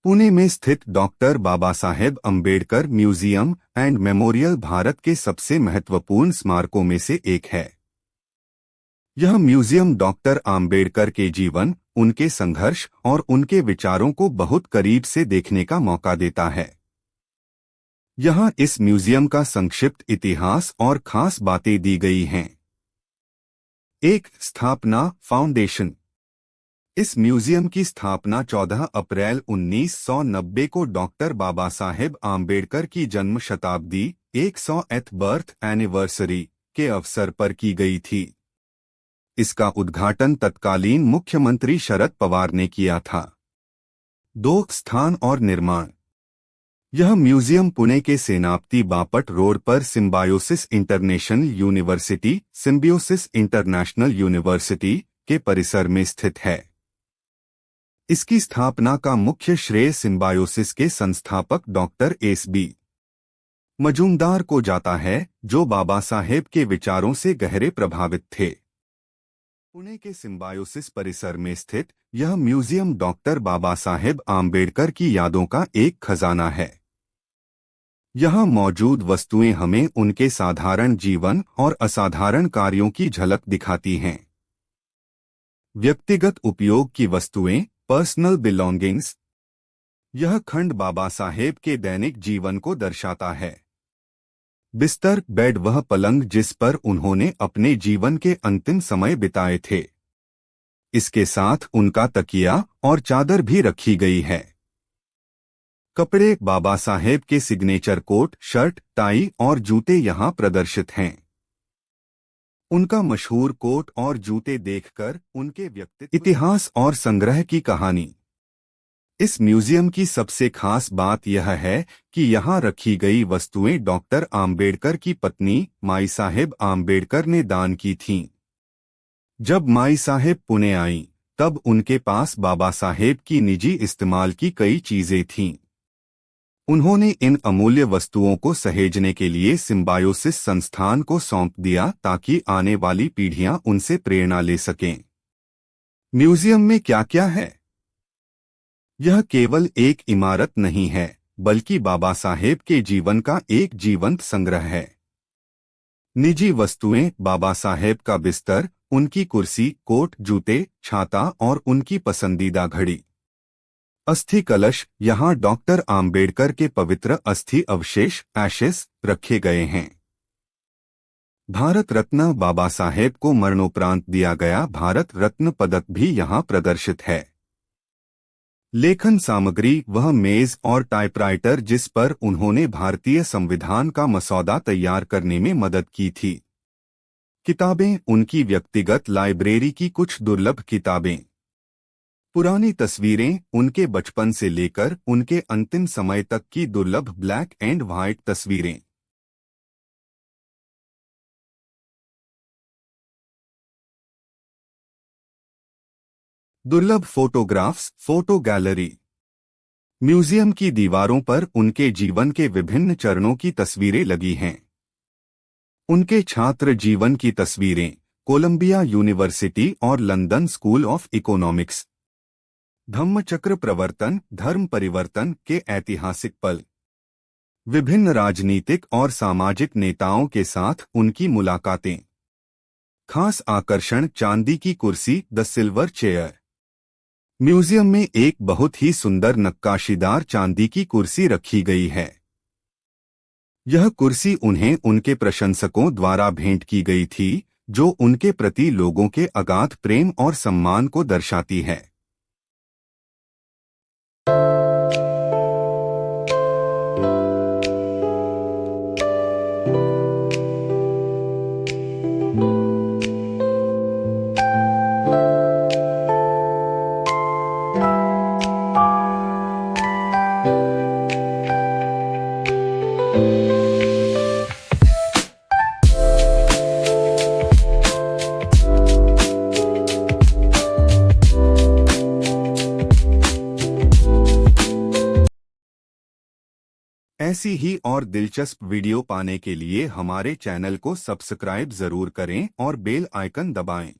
पुणे में स्थित doctor Baba Saheb Ambedkar museum and memorial Bharat के सबसे महत्वपूर्ण स्मारकों में से एक है। यह म्यूजियम डॉक्टर आम्बेडकर के जीवन, उनके संघर्ष और उनके विचारों को बहुत करीब से देखने का मौका देता है। यहाँ इस म्यूजियम का संक्षिप्त इतिहास और खास बातें दी गई हैं। 1. स्थापना फाउंडेशन। इस म्यूजियम की स्थापना 14 अप्रैल 1990 को डॉक्टर बाबा साहेब आम्बेडकर की जन्म शताब्दी 100th बर्थ एनिवर्सरी के अवसर पर की गई थी। इसका उद्घाटन तत्कालीन मुख्यमंत्री शरद पवार ने किया था। 2. स्थान और निर्माण। यह म्यूजियम पुणे के सेनापति बापट रोड पर symbiosis international university symbiosis international university के परिसर में स्थित है। इसकी स्थापना का मुख्य श्रेय सिम्बायोसिस के संस्थापक डॉक्टर एस.बी. मजूमदार को जाता है, जो बाबा साहेब के विचारों से गहरे प्रभावित थे। पुणे के सिम्बायोसिस परिसर में स्थित यह म्यूजियम डॉक्टर बाबा साहेब आम्बेडकर की यादों का एक खजाना है। यहाँ मौजूद वस्तुएं हमें उनके साधारण जीवन और असाधारण कार्यों की झलक दिखाती हैं। व्यक्तिगत उपयोग की वस्तुएं, पर्सनल बिलोंगिंग्स। यह खंड बाबा साहेब के दैनिक जीवन को दर्शाता है। बिस्तर, बेड, वह पलंग जिस पर उन्होंने अपने जीवन के अंतिम समय बिताए थे। इसके साथ उनका तकिया और चादर भी रखी गई है। कपड़े, बाबा साहेब के सिग्नेचर कोट, शर्ट, टाई और जूते यहाँ प्रदर्शित हैं। उनका मशहूर कोट और जूते देखकर उनके व्यक्तित्व, इतिहास और संग्रह की कहानी। इस म्यूजियम की सबसे खास बात यह है कि यहाँ रखी गई वस्तुएं डॉक्टर आम्बेडकर की पत्नी माई साहेब आम्बेडकर ने दान की थीं। जब माई साहेब पुणे आईं, तब उनके पास बाबा साहेब की निजी इस्तेमाल की कई चीजें थीं। उन्होंने इन अमूल्य वस्तुओं को सहेजने के लिए सिम्बायोसिस संस्थान को सौंप दिया ताकि आने वाली पीढ़ियां उनसे प्रेरणा ले सकें। म्यूजियम में क्या क्या है? यह केवल एक इमारत नहीं है, बल्कि बाबा साहेब के जीवन का एक जीवंत संग्रह है। निजी वस्तुएं, बाबा साहेब का बिस्तर, उनकी कुर्सी, कोट, जूते, छाता और उनकी पसंदीदा घड़ी। अस्थि कलश, यहाँ डॉक्टर आम्बेडकर के पवित्र अस्थि अवशेष एशेस रखे गए हैं। भारत रत्न, बाबा साहेब को मरणोपरांत दिया गया भारत रत्न पदक भी यहाँ प्रदर्शित है। लेखन सामग्री, वह मेज और टाइपराइटर जिस पर उन्होंने भारतीय संविधान का मसौदा तैयार करने में मदद की थी। किताबें, उनकी व्यक्तिगत लाइब्रेरी की कुछ दुर्लभ किताबें। पुरानी तस्वीरें, उनके बचपन से लेकर उनके अंतिम समय तक की दुर्लभ ब्लैक एंड व्हाइट तस्वीरें। दुर्लभ फोटोग्राफ्स, फोटो गैलरी। म्यूजियम की दीवारों पर उनके जीवन के विभिन्न चरणों की तस्वीरें लगी हैं। उनके छात्र जीवन की तस्वीरें, कोलंबिया यूनिवर्सिटी और London school of economics. Dhammachakra Pravartan, धर्म परिवर्तन के ऐतिहासिक पल। विभिन्न राजनीतिक और सामाजिक नेताओं के साथ उनकी मुलाकातें। खास आकर्षण, चांदी की कुर्सी, द सिल्वर चेयर। म्यूजियम में एक बहुत ही सुंदर नक्काशीदार चांदी की कुर्सी रखी गई है। यह कुर्सी उन्हें उनके प्रशंसकों द्वारा भेंट की गई थी, जो उनके प्रति लोगों के अगाध प्रेम और सम्मान को दर्शाती है। ऐसी ही और दिलचस्प वीडियो पाने के लिए हमारे चैनल को सब्सक्राइब जरूर करें और बेल आइकन दबाएं।